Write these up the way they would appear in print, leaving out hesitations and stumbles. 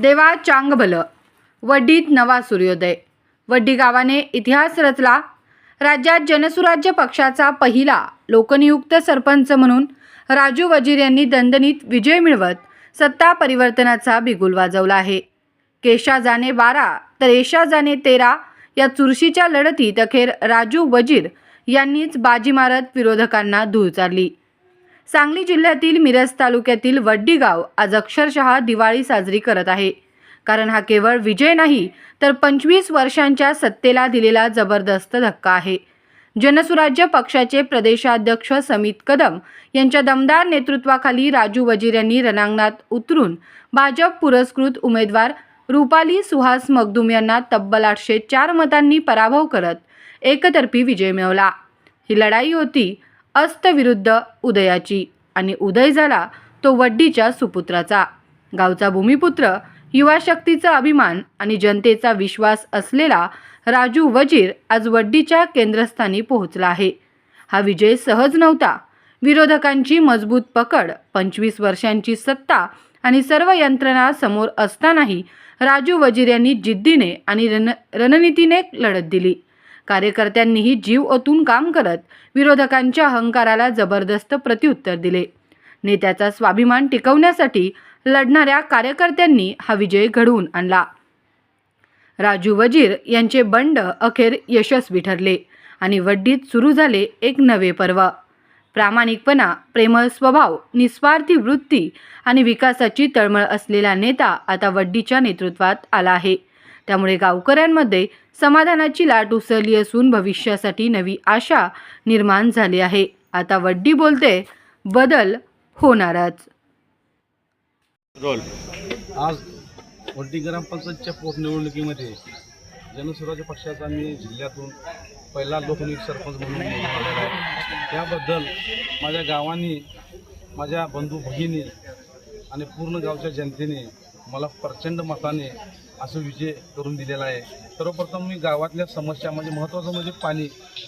देवा चांगभल, वड्डीत नवा सूर्योदय। वड्डी गावाने इतिहास रचला। राज्यात जनसुराज्य पक्षाचा पहिला लोकनियुक्त सरपंच म्हणून राजू वजीर यांनी दणदणीत विजय मिळवत सत्ता परिवर्तनाचा बिगुल वाजवला आहे। केशा जाने 12 तर एशा जाने 13 या चुरशीच्या लढतीत अखेर राजू वजीर यांनीच बाजी मारत विरोधकांना धूळ चारली। सांगली जिल्ह्यातील मिरज तालुक्यातील वड्डी गाव आज अक्षरशः दिवाळी साजरी करत आहे। कारण हा केवळ विजय नाही तर 25 वर्षांच्या सत्तेला दिलेला जबरदस्त धक्का आहे। जनसुराज्य पक्षाचे प्रदेशाध्यक्ष समित कदम यांच्या दमदार नेतृत्वाखाली राजू वजीर यांनी रणांगणात उतरून भाजप पुरस्कृत उमेदवार रुपाली सुहास मगदूम यांना तब्बल 804 मतांनी पराभव करत एकतर्फी विजय मिळवला। ही लढाई होती अस्त विरुद्ध उदयाची आणि उदय झाला तो वड्डीच्या सुपुत्राचा। गावचा भूमिपुत्र, युवा शक्तीचा अभिमान आणि जनतेचा विश्वास असलेला राजू वजीर आज वड्डीच्या केंद्रस्थानी पोहोचला आहे। हा विजय सहज नव्हता। विरोधकांची मजबूत पकड, 25 वर्षांची सत्ता आणि सर्व यंत्रणा समोर असतानाही राजू वजीर यांनी जिद्दीने आणि रणनीतीने लढत दिली। कार्यकर्त्यांनीही जीव ओतून काम करत विरोधकांच्या अहंकाराला जबरदस्त प्रत्युत्तर दिले। नेत्याचा स्वाभिमान टिकवण्यासाठी लढणाऱ्या कार्यकर्त्यांनी हा विजय घडवून आणला। राजू वजीर यांचे बंड अखेर यशस्वी ठरले आणि वड्डीत सुरू झाले एक नवे पर्व। प्रामाणिकपणा, प्रेमळ स्वभाव, निस्वार्थी वृत्ती आणि विकासाची तळमळ असलेला नेता आता वड्डीच्या नेतृत्वात आला आहे। त्यामुळे गावकऱ्यांमध्ये समाधानाची लाट उसळली असून भविष्यासाठी नवी आशा निर्माण झाली आहे। आता वड्डी बोलते, बदल होणारच। आज वड्डी ग्रामपंचायतच्या पोटनिवडणुकीमध्ये जनसुराज्य पक्षाचा मी जिल्ह्यातून पहिला लोकनियुक्त सरपंच म्हणून निवडून आलेला आहे। त्याबद्दल माझ्या गावांनी, माझ्या बंधू भगिनी आणि पूर्ण गावच्या जनतेने मला प्रचंड मताने असं विजय करून दिलेला आहे। सर्वप्रथम मी गावातल्या समस्या म्हणजे महत्त्वाचं म्हणजे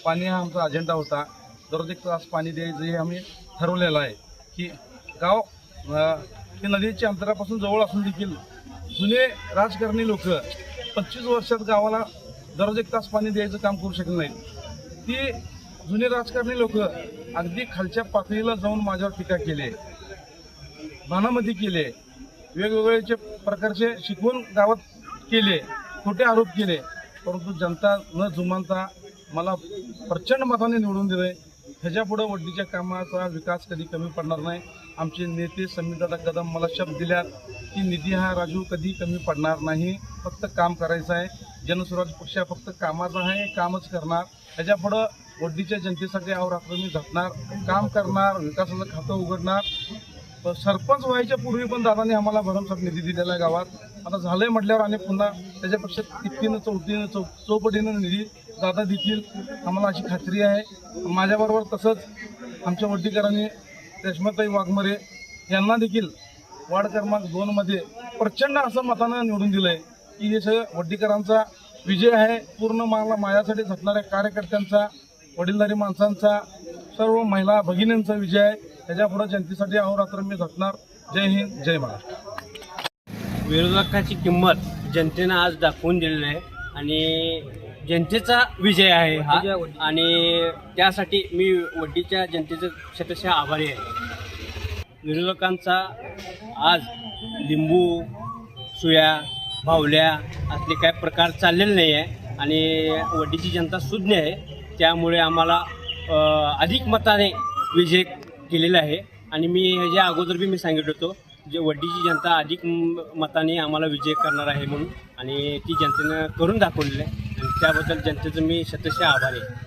पाणी हा आमचा अजेंडा होता। दररोज 1 तास पाणी द्यायचं हे आम्ही ठरवलेलं आहे की गाव हे नदीच्या अंतरापासून जवळ असून देखील जुने राजकारणी लोक 25 वर्षात गावाला दररोज 1 तास पाणी द्यायचं काम करू शकत नाहीत। ती जुने राजकारणी लोक अगदी खालच्या पातळीला जाऊन माझ्यावर टीका केली, भानामती केले, वेगवेगळ्या प्रकारचे शिकवून गावात केले, खोटे आरोप केले, परंतु जनता न जुमानता मला प्रचंड मताने निवडून दिले। ह्याच्यापुढे वड्डीच्या कामाचा विकास कधी कमी पडणार नाही। आमचे नेते समितदादा कदम मला शब्द दिल्यात की निधी हा राजू कधी कमी पडणार नाही, फक्त काम करायचं आहे। जनसुराज्य पक्ष फक्त कामाचा आहे, कामच करणार। ह्याच्यापुढे वड्डीच्या जनतेसाठी अहोरात्र मी झटणार, काम करणार, विकासाचं खातं उघडणार। सरपंच व्हायच्या पूर्वी पण दादाने आम्हाला भरमसाठ निधी दिलेला आहे गावात। आता झालंय म्हटल्यावर आणि पुन्हा त्याच्यापेक्षा तिप्पटीनं चौपटीनं निधी दादा देतील, आम्हाला अशी खात्री आहे। माझ्याबरोबर तसंच आमच्या वड्डीकरांनी रेश्माताई वाघमरे यांना देखील वार्ड क्रमांक 2 मध्ये प्रचंड असं मतानं निवडून दिलं आहे की हे सगळं वड्डीकरांचा विजय आहे। पूर्ण मला माझ्यासाठी झटणाऱ्या कार्यकर्त्यांचा, वडीलधारी माणसांचा, सर्व महिला भगिनींचा विजय आहे। त्याच्यापुढे जनतेसाठी अहोरात्र मी झटणार। जय हिंद, जय महाराष्ट्र। विरोधकाची किंमत जनतेनं आज दाखवून दिलेली आहे आणि जनतेचा विजय आहे हा, आणि त्यासाठी मी वड्डीच्या जनतेचं शतशः आभारी आहे। विरोधकांचा आज लिंबू, सुया, भावल्या असले काय प्रकार चाललेले नाही आहे आणि वड्डीची जनता सुज्ञ आहे। त्यामुळे आम्हाला अधिक मताने विजय केलेला आहे आणि मी ह्याच्या अगोदर मी सांगितलं होतो जे वड्डीची जनता अधिक मताने आम्हाला विजय करणार आहे म्हणून, आणि ती जनतेनं करून दाखवलेलं आहे आणि त्याबद्दल जनतेचं मी शतशः आभारी आहे।